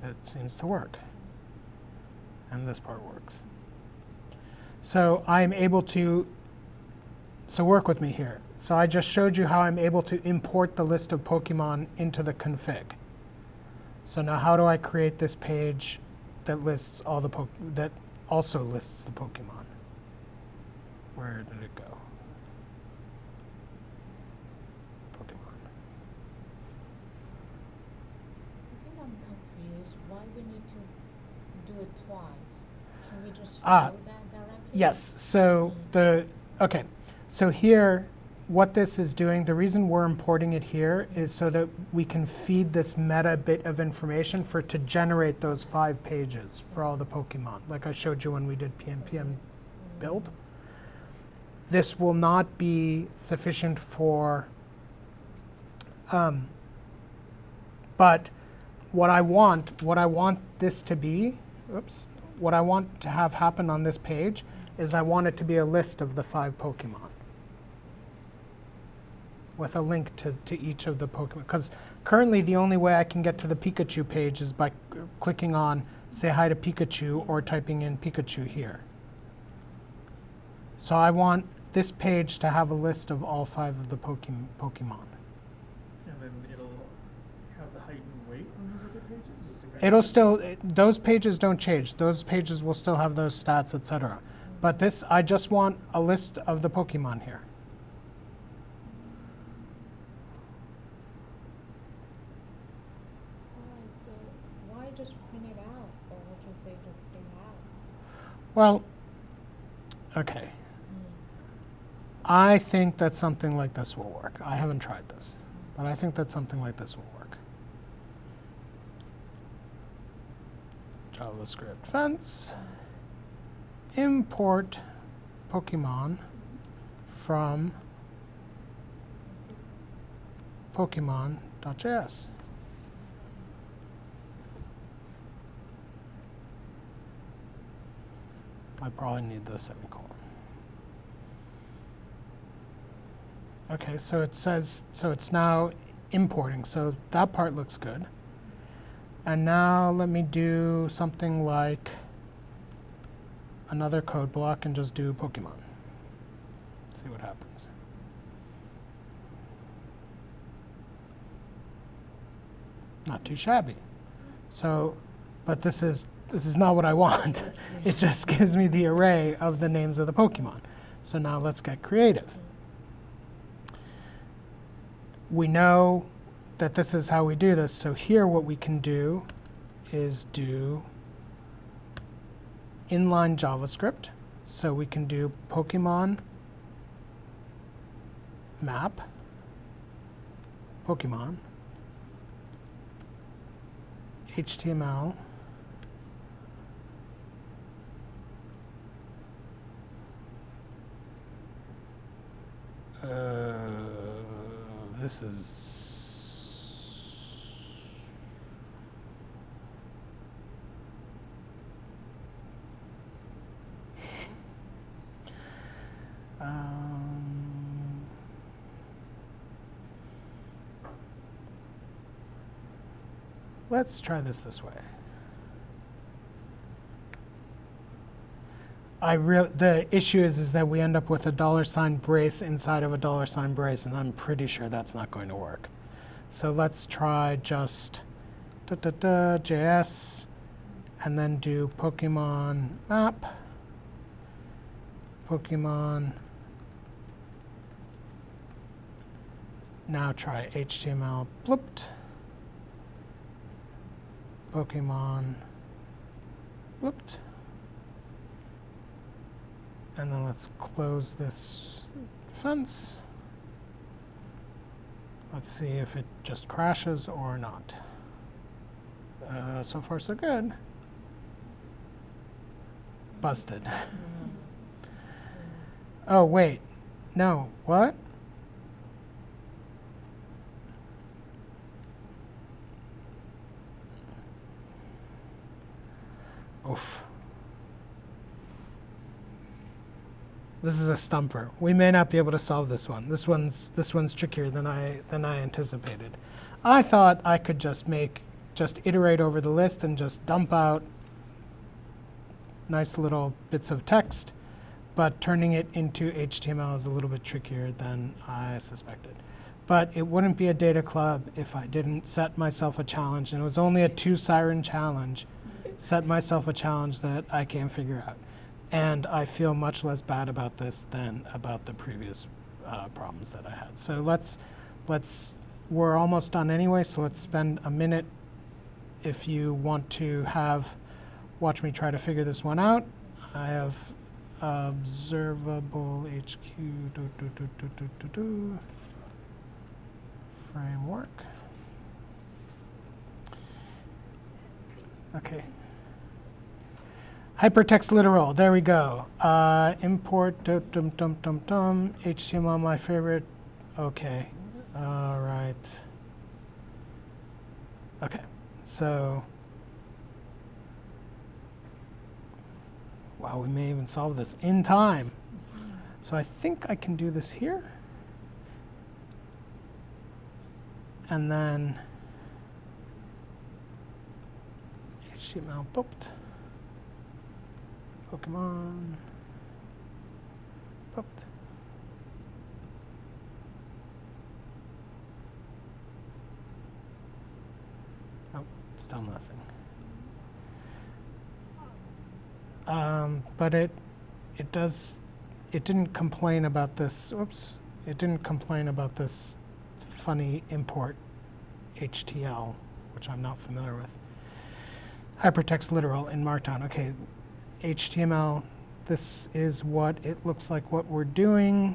it seems to work. And this part works. So I'm able to, so work with me here. So I just showed you how I'm able to import the list of Pokemon into the config. So now how do I create this page that lists all the that also lists the Pokemon? Where did it go? Pokemon. I think I'm confused. Why we need to do it twice? Can we just Ah, load that directly? Yes, so okay. So here, what this is doing, the reason we're importing it here is so that we can feed this meta bit of information for it to generate those 5 pages for all the Pokemon, like I showed you when we did PNPM build. This will not be sufficient for, but what I want this to be, what I want to have happen on this page is I want it to be a list of the 5 Pokemon with a link to each of the Pokemon. Because currently the only way I can get to the Pikachu page is by clicking on say hi to Pikachu or typing in Pikachu here. So I want this page to have a list of all 5 of the Pokemon. And then it'll have the height and weight on those other pages? Is it It'll still, those pages don't change. Those pages will still have those stats, etc. But this, I just want a list of the Pokemon here. Alright, so why just print it out? Or would you say just stay out? Well, okay. I think that something like this will work. I haven't tried this, but I think that something like this will work. JavaScript fence. Import Pokemon from Pokemon.js. I probably need the semicolon. Okay, so it says, so it's now importing, so that part looks good. And now let me do something like another code block and just do Pokemon. See what happens. Not too shabby. So, but this is not what I want. It just gives me the array of the names of the Pokemon. So now let's get creative. We know that this is how we do this. So here what we can do is do inline JavaScript. So we can do Pokemon map Pokemon HTML this is. Let's try this way. The issue is that we end up with a $ brace inside of a $ brace, and I'm pretty sure that's not going to work. So let's try just JS, and then do Pokemon map, Pokemon. Now try HTML blooped, Pokemon blooped. And then let's close this fence. Let's see if it just crashes or not. So far, so good. Busted. Oh, wait. No. What? Oof. This is a stumper. We may not be able to solve this one. This one's trickier than I anticipated. I thought I could just iterate over the list and just dump out nice little bits of text, but turning it into HTML is a little bit trickier than I suspected. But it wouldn't be a data club if I didn't set myself a challenge, and it was only a 2-siren challenge. Set myself a challenge that I can't figure out. And I feel much less bad about this than about the previous problems that I had. So we're almost done anyway, so let's spend a minute if you want to watch me try to figure this one out. I have observable HQ framework. Okay. Hypertext literal, there we go. Import, HTML, my favorite. Okay, all right. Okay, so, wow, we may even solve this in time. So I think I can do this here. And then HTML booked. Pokemon booked. Oh, still nothing. But it didn't complain about this. Oops, it didn't complain about this funny import HTL, which I'm not familiar with. Hypertext literal in Markdown. Okay. HTML, this is what it looks like what we're doing.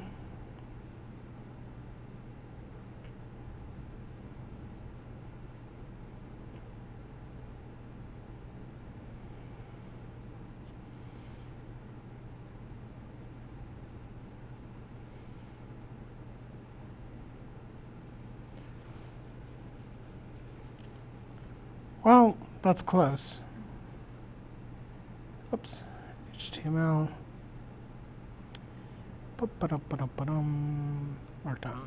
Well, that's close. Oops, HTML. Markdown.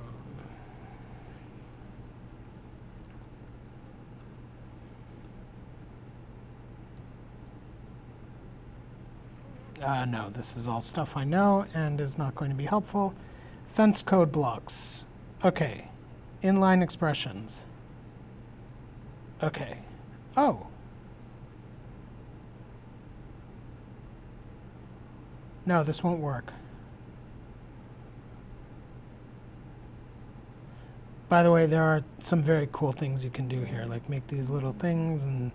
No, this is all stuff I know and is not going to be helpful. Fenced code blocks. Okay, inline expressions. Okay. Oh. No, this won't work. By the way, there are some very cool things you can do here, like make these little things and,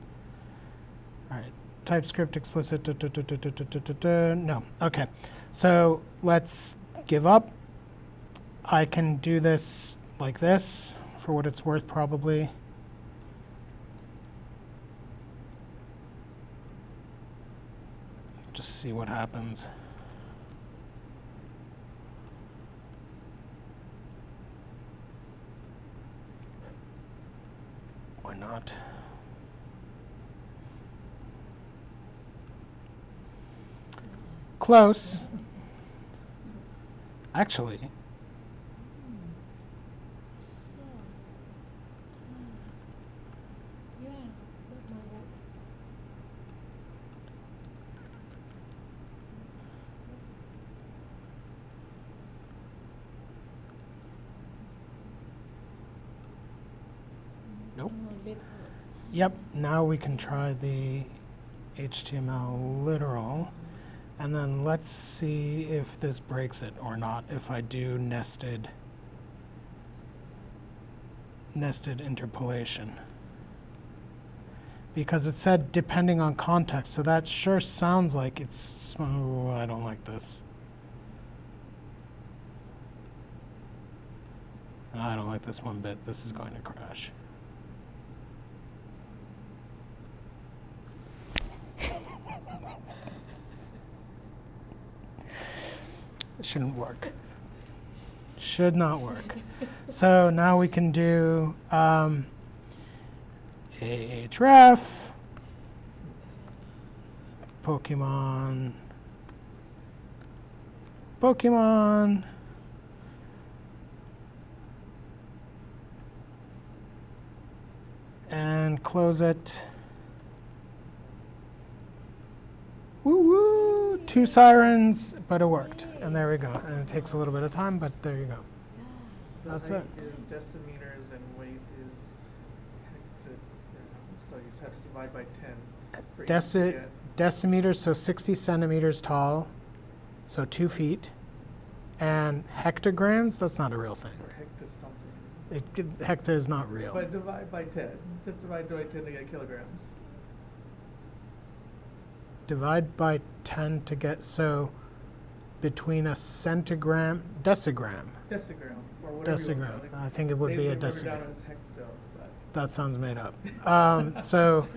all right, TypeScript explicit, no, okay. So let's give up. I can do this like this, for what it's worth probably. Just see what happens. why not? Close. Actually, Yeah, that might work. nope. A bit Yep, now we can try the HTML literal. And then let's see if this breaks it or not if I do nested interpolation. Because it said depending on context, so that sure sounds like it's, oh, I don't like this. I don't like this one bit. This is going to crash. It shouldn't work. Should not work. So now we can do ahref, Pokemon, and close it. Woo woo! 2 sirens, but it worked. And there we go. And it takes a little bit of time, but there you go. The That's height it. is decimeters and weight is hectograms. So you just have to divide by 10 for each to get Decimeters, so 60 centimeters tall, so 2 feet. And hectograms, that's not a real thing. or hecto something. Hecta is not real. But divide by 10. Just divide by 10 to get kilograms. Divide by 10 to get, so between a centigram, decigram. Decigram, or whatever you want to Decigram. call it. I think it would They be a wrote it down decigram. as hecto, but That sounds made up. So 5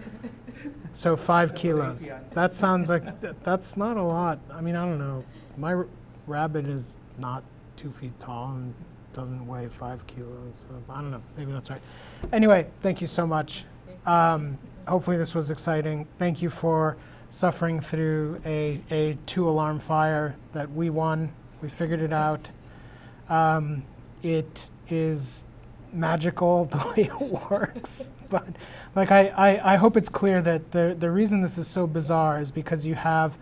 That's what kilos. API said. That sounds like, that's not a lot. I mean, I don't know. My rabbit is not 2 feet tall and doesn't weigh 5 kilos. So I don't know. Maybe that's right. Anyway, thank you so much. Hopefully this was exciting. Thank you for suffering through a 2-alarm fire that we won. We figured it out. It is magical the way it works. But like I hope it's clear that the reason this is so bizarre is because you have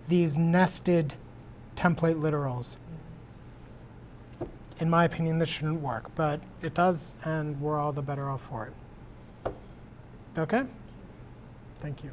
these nested template literals. In my opinion, this shouldn't work, but it does, and we're all the better off for it. Okay? Thank you.